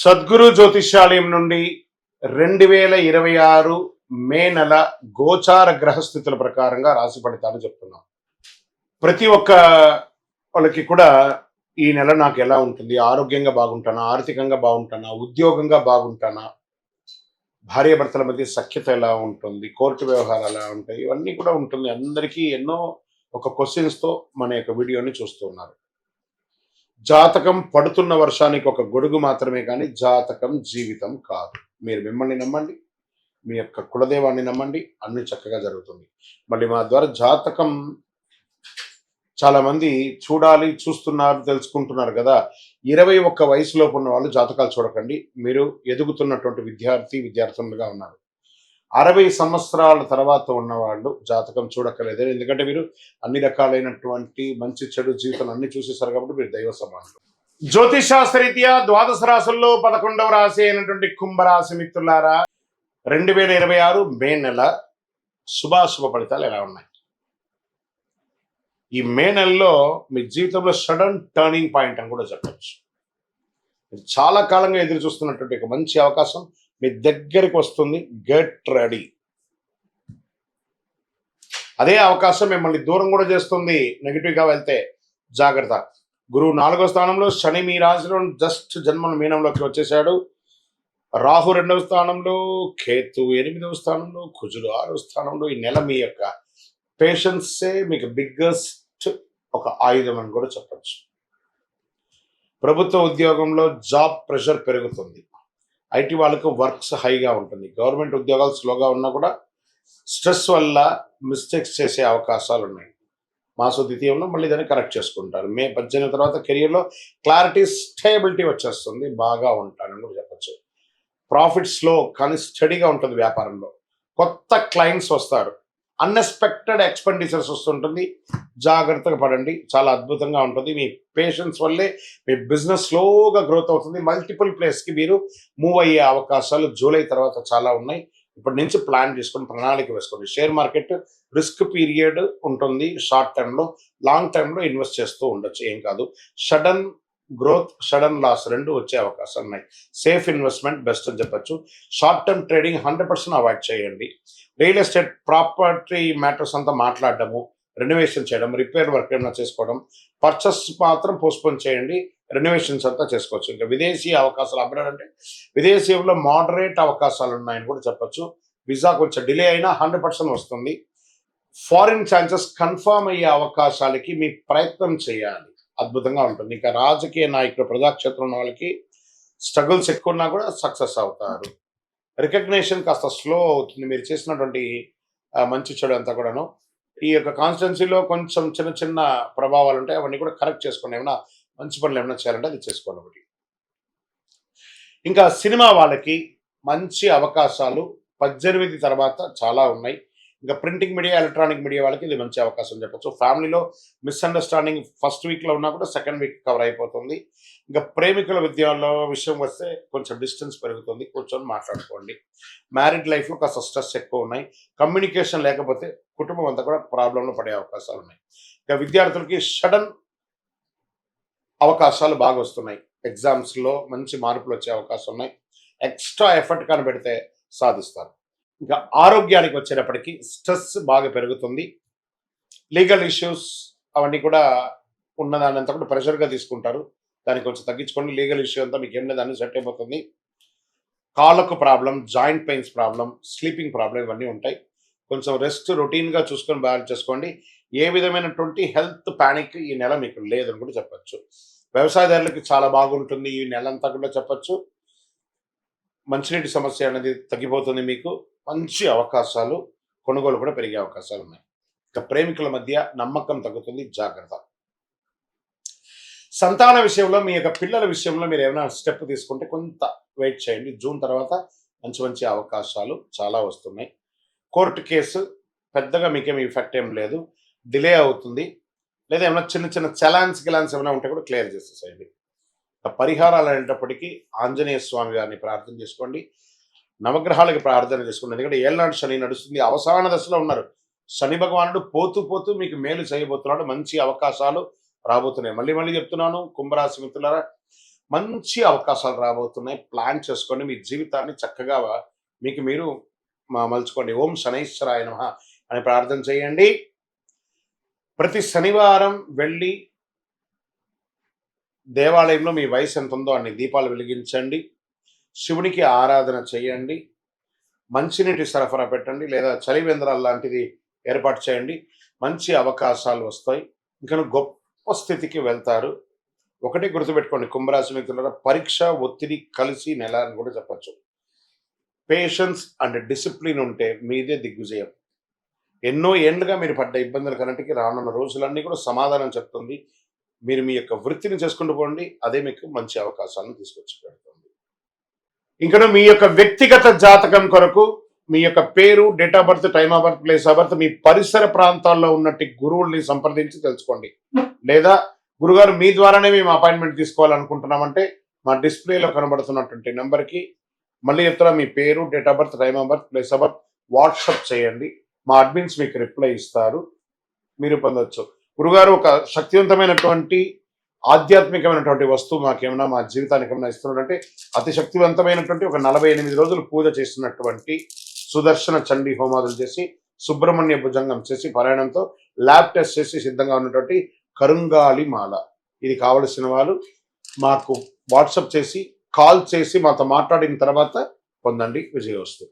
సద్గురు జ్యోతిష్యాలయం నుండి 2026 మే నెల గోచార గ్రహస్థితుల ప్రకారంగా రాశి ఫలితాలు చెప్తున్నాం. ప్రతి ఒక్క వాళ్ళకి కూడా ఈ నెల నాకు ఎలా ఉంటుంది, ఆరోగ్యంగా బాగుంటానా, ఆర్థికంగా బాగుంటానా, ఉద్యోగంగా బాగుంటానా, భార్యాభర్తల మధ్య సఖ్యత ఎలా ఉంటుంది, కోర్టు వ్యవహారాలు ఎలా ఉంటాయి, ఇవన్నీ కూడా ఉంటుంది. అందరికీ ఎన్నో ఒక క్వశ్చన్స్తో మన యొక్క వీడియోని చూస్తున్నారు. జాతకం పడుతున్న వర్షానికి ఒక గొడుగు మాత్రమే కానీ జాతకం జీవితం కాదు. మీరు మిమ్మల్ని నమ్మండి, మీ యొక్క కులదేవాన్ని నమ్మండి, అన్ని చక్కగా జరుగుతుంది. మళ్ళీ మా ద్వారా జాతకం చాలా మంది చూడాలి, చూస్తున్నారు, తెలుసుకుంటున్నారు కదా. 21 వయసులోపు ఉన్న వాళ్ళు జాతకాలు చూడకండి. మీరు ఎదుగుతున్నటువంటి విద్యార్థులుగా ఉన్నారు. 60 సంవత్సరాల తర్వాత ఉన్నవాళ్ళు జాతకం చూడక్కర్లేదు. ఎందుకంటే మీరు అన్ని రకాలైనటువంటి మంచి చెడు జీవితం అన్ని చూసేసారు కాబట్టి మీరు దైవ సమానులు. జ్యోతిషాస్త్రరీత్యా ద్వాదశ రాశుల్లో 11వ రాశి అయినటువంటి కుంభరాశి మిత్రులారా, 2026 మే నెల శుభాశుభ ఫలితాలు ఎలా ఉన్నాయి? ఈ మే నెలలో మీ జీవితంలో సడన్ టర్నింగ్ పాయింట్ అని కూడా చెప్పచ్చు. చాలా కాలంగా ఎదురు చూస్తున్నటువంటి ఒక మంచి అవకాశం మీ దగ్గరికి వస్తుంది. Get ready. అదే అవకాశం మిమ్మల్ని దూరం కూడా చేస్తుంది. నెగిటివ్గా వెళ్తే జాగ్రత్త. గురువు 4వ స్థానంలో, శని మీ రాశిలో జస్ట్ జన్మల మీనంలోకి వచ్చేసాడు. రాహు 2వ స్థానంలో, కేతు 8వ స్థానంలో, కుజుడు 6వ స్థానంలో. ఈ నెల మీ యొక్క పేషెన్సే మీకు బిగ్గెస్ట్ ఒక ఆయుధం అని కూడా చెప్పచ్చు. ప్రభుత్వ ఉద్యోగంలో జాబ్ ప్రెషర్ పెరుగుతుంది. ఐటీ వాళ్ళకు వర్క్స్ హైగా ఉంటుంది. గవర్నమెంట్ ఉద్యోగాలు స్లోగా ఉన్నా కూడా స్ట్రెస్ వల్ల మిస్టేక్స్ చేసే అవకాశాలు ఉన్నాయి. మాస ద్వితీయంలో మళ్ళీ దాన్ని కరెక్ట్ చేసుకుంటారు. మే 18 తర్వాత కెరియర్లో క్లారిటీ, స్టేబిలిటీ వచ్చేస్తుంది. బాగా ఉంటారని కూడా చెప్పచ్చు. ప్రాఫిట్ స్లో కానీ స్టడీగా ఉంటుంది. వ్యాపారంలో కొత్త క్లయింట్స్ వస్తారు. అన్ఎక్స్పెక్టెడ్ ఎక్స్పెండిచర్స్ వస్తుంటుంది. జాగ్రత్తగా పడండి. చాలా అద్భుతంగా ఉంటుంది. మీ పేషెన్స్ వల్లే మీ బిజినెస్ స్లోగా గ్రోత్ అవుతుంది. మల్టిపుల్ ప్లేస్కి మీరు మూవ్ అయ్యే అవకాశాలు జూలై తర్వాత చాలా ఉన్నాయి. ఇప్పటి నుంచి ప్లాన్ చేసుకొని ప్రణాళిక వేసుకోండి. షేర్ మార్కెట్ రిస్క్ పీరియడ్ ఉంటుంది. షార్ట్ టర్మ్లో, లాంగ్ టర్మ్లో ఇన్వెస్ట్ చేస్తూ ఉండొచ్చు, ఏం కాదు. సడన్ గ్రోత్, సడన్ లాస్ రెండు వచ్చే అవకాశాలు ఉన్నాయి. సేఫ్ ఇన్వెస్ట్మెంట్ బెస్ట్ అని చెప్పచ్చు. షార్ట్ టర్మ్ ట్రేడింగ్ 100% అవాయిడ్ చేయండి. రియల్ ఎస్టేట్ ప్రాపర్టీ మ్యాటర్స్ అంతా మాట్లాడడము, రెనోవేషన్ చేయడం, రిపేర్ వర్క్ ఏమైనా చేసుకోవడం, పర్చేస్ మాత్రం పోస్ట్పోన్ చేయండి. రెనోవేషన్స్ అంతా చేసుకోవచ్చు. ఇంకా విదేశీ అవకాశాలు అవ్వడంటే విదేశీయంలో మోడరేట్ అవకాశాలు ఉన్నాయని కూడా చెప్పచ్చు. వీసా కొంచెం డిలే అయినా 100% వస్తుంది. ఫారిన్ ఛాన్సెస్ కన్ఫర్మ్ అయ్యే అవకాశాలకి మీ ప్రయత్నం చేయాలి. అద్భుతంగా ఉంటుంది. ఇంకా రాజకీయ నాయకులు, ప్రజాక్షేత్రం ఉన్న వాళ్ళకి స్ట్రగుల్స్ ఎక్కువ ఉన్నా కూడా సక్సెస్ అవుతారు. రికగ్నేషన్ కాస్త స్లో అవుతుంది. మీరు చేసినటువంటి మంచి చెడు అంతా కూడాను. ఈ యొక్క కాన్స్టిట్యున్సీలో కొంచెం చిన్న చిన్న ప్రభావాలు ఉంటాయి. అవన్నీ కూడా కరెక్ట్ చేసుకోండి. ఏమైనా మంచి పనులు ఏమైనా చేయాలంటే అది చేసుకోండి ఒకటి. ఇంకా సినిమా వాళ్ళకి మంచి అవకాశాలు 18 తర్వాత చాలా ఉన్నాయి. ఇంకా ప్రింటింగ్ మీడియా, ఎలక్ట్రానిక్ మీడియా వాళ్ళకి ఇది మంచి అవకాశం చెప్పచ్చు. ఫ్యామిలీలో మిస్అండర్స్టాండింగ్ ఫస్ట్ వీక్లో ఉన్నా కూడా సెకండ్ వీక్ కవర్ అయిపోతుంది. ఇంకా ప్రేమికుల విషయం వస్తే కొంచెం డిస్టెన్స్ పెరుగుతుంది. కూర్చొని మాట్లాడుకోండి. మ్యారీడ్ లైఫ్లో కాస్త స్ట్రెస్ ఎక్కువ ఉన్నాయి. కమ్యూనికేషన్ లేకపోతే కుటుంబం అంతా కూడా ప్రాబ్లంలో పడే అవకాశాలు ఉన్నాయి. ఇంకా విద్యార్థులకి సడన్ అవకాశాలు బాగా వస్తున్నాయి. ఎగ్జామ్స్లో మంచి మార్పులు వచ్చే అవకాశం ఉన్నాయి. ఎక్స్ట్రా ఎఫర్ట్ కనబెడితే సాధిస్తారు. ఇంకా ఆరోగ్యానికి వచ్చేటప్పటికి స్ట్రెస్ బాగా పెరుగుతుంది. లీగల్ ఇష్యూస్ అవన్నీ కూడా ఉన్నదాన్ని అంతా కూడా ప్రెషర్గా తీసుకుంటారు. దాన్ని కొంచెం తగ్గించుకోండి. లీగల్ ఇష్యూ అంతా మీకు ఏం లేదు, అన్ని సెట్ అయిపోతుంది. కాళ్ళకు problem, joint pains problem, sleeping problem ఇవన్నీ ఉంటాయి. కొంచెం రెస్ట్ రొటీన్గా చూసుకొని బ్యాలెన్స్ చేసుకోండి. ఏ విధమైనటువంటి హెల్త్ ప్యానిక్ ఈ నెల మీకు లేదని కూడా చెప్పచ్చు. వ్యవసాయదారులకి చాలా బాగుంటుంది ఈ నెల అంతా కూడా చెప్పచ్చు. మంచినీటి సమస్య అనేది తగ్గిపోతుంది. మీకు మంచి అవకాశాలు, కొనుగోలు కూడా పెరిగే అవకాశాలు ఉన్నాయి. ఇక ప్రేమికుల మధ్య నమ్మకం తగ్గుతుంది. జాగ్రత్త. సంతాన విషయంలో, మీ యొక్క పిల్లల విషయంలో మీరు ఏమైనా స్టెప్ తీసుకుంటే కొంత వెయిట్ చేయండి. జూన్ తర్వాత మంచి మంచి అవకాశాలు చాలా వస్తున్నాయి. కోర్టు కేసు పెద్దగా మీకేమి ఎఫెక్ట్ ఏం లేదు. డిలే అవుతుంది. లేదా ఏమైనా చిన్న చిన్న చలాన్స్ ఏమైనా ఉంటే కూడా క్లియర్ చేసేసేయండి. పరిహారాలు అనేటప్పటికీ ఆంజనేయ స్వామి గారిని ప్రార్థన చేసుకోండి. నవగ్రహాలకి ప్రార్థన చేసుకోండి. ఎందుకంటే ఏళ్ళనాడు శని నడుస్తుంది. అవసాన దశలో ఉన్నారు. శని భగవానుడు పోతూ పోతూ మీకు మేలు చేయబోతున్నాడు. మంచి అవకాశాలు రాబోతున్నాయి. మళ్ళీ చెప్తున్నాను కుంభరాశి మిత్రులారా, మంచి అవకాశాలు రాబోతున్నాయి. ప్లాన్ చేసుకోండి. మీ జీవితాన్ని చక్కగా మీకు మీరు మలుచుకోండి. ఓం శనైశ్వరాయ నమః అని ప్రార్థన చేయండి. ప్రతి శనివారం వెళ్ళి దేవాలయంలో మీ వయసు ఎంత ఉందో అన్ని దీపాలు వెలిగించండి. శివునికి ఆరాధన చేయండి. మంచినీటి సరఫరా పెట్టండి, లేదా చలివేంద్రాలు లాంటిది ఏర్పాటు చేయండి. మంచి అవకాశాలు వస్తాయి. ఇంకా గొప్ప స్థితికి వెళ్తారు. ఒకటి గుర్తుపెట్టుకోండి, కుంభరాశి మిత్రులారా, పరీక్ష ఒత్తిడి కలిసి నెల అని కూడా చెప్పచ్చు. పేషెన్స్ అండ్ డిసిప్లిన్ ఉంటే మీదే దిగ్విజయం. ఎన్నో ఏండ్లుగా మీరు పడ్డ ఇబ్బందుల కన్నిటికీ రానున్న రోజులన్నీ కూడా సమాధానం చెప్తుంది. మీరు మీ యొక్క వృత్తిని చేసుకుంటూ పోండి. అదే మీకు మంచి అవకాశాలను తీసుకొచ్చి పెడుతుంది. ఇంకా మీ యొక్క వ్యక్తిగత జాతకం కొరకు మీ యొక్క పేరు, date of birth, time of birth, place of birth, మీ పరిసర ప్రాంతాల్లో ఉన్నట్టు గురువుల్ని సంప్రదించి తెలుసుకోండి. లేదా గురుగారు మీ ద్వారానే మేము అపాయింట్మెంట్ తీసుకోవాలనుకుంటున్నామంటే మా డిస్ప్లేలో కనబడుతున్నటువంటి నెంబర్కి మళ్ళీ చెప్తారా, మీ పేరు, date of birth, time of birth, place of birth WhatsApp చేయండి. మా అడ్మిన్స్ మీకు రిప్లై ఇస్తారు. మీరు పొందవచ్చు. గురుగారు ఒక శక్తివంతమైనటువంటి ఆధ్యాత్మికమైనటువంటి వస్తువు మాకేమైనా మా జీవితానికి ఏమైనా ఇస్తున్నాడంటే అతి శక్తివంతమైనటువంటి ఒక 48 రోజులు పూజ చేసినటువంటి సుదర్శన చండీ హోమాదులు చేసి సుబ్రహ్మణ్య భుజంగం చేసి పారాయణంతో ల్యాబ్ టెస్ట్ చేసి సిద్ధంగా ఉన్నటువంటి కరుంగాలి మాల. ఇది కావలసిన వాళ్ళు మాకు వాట్సాప్ చేసి కాల్ చేసి మాతో మాట్లాడిన తర్వాత పొందండి. విజయోస్తు.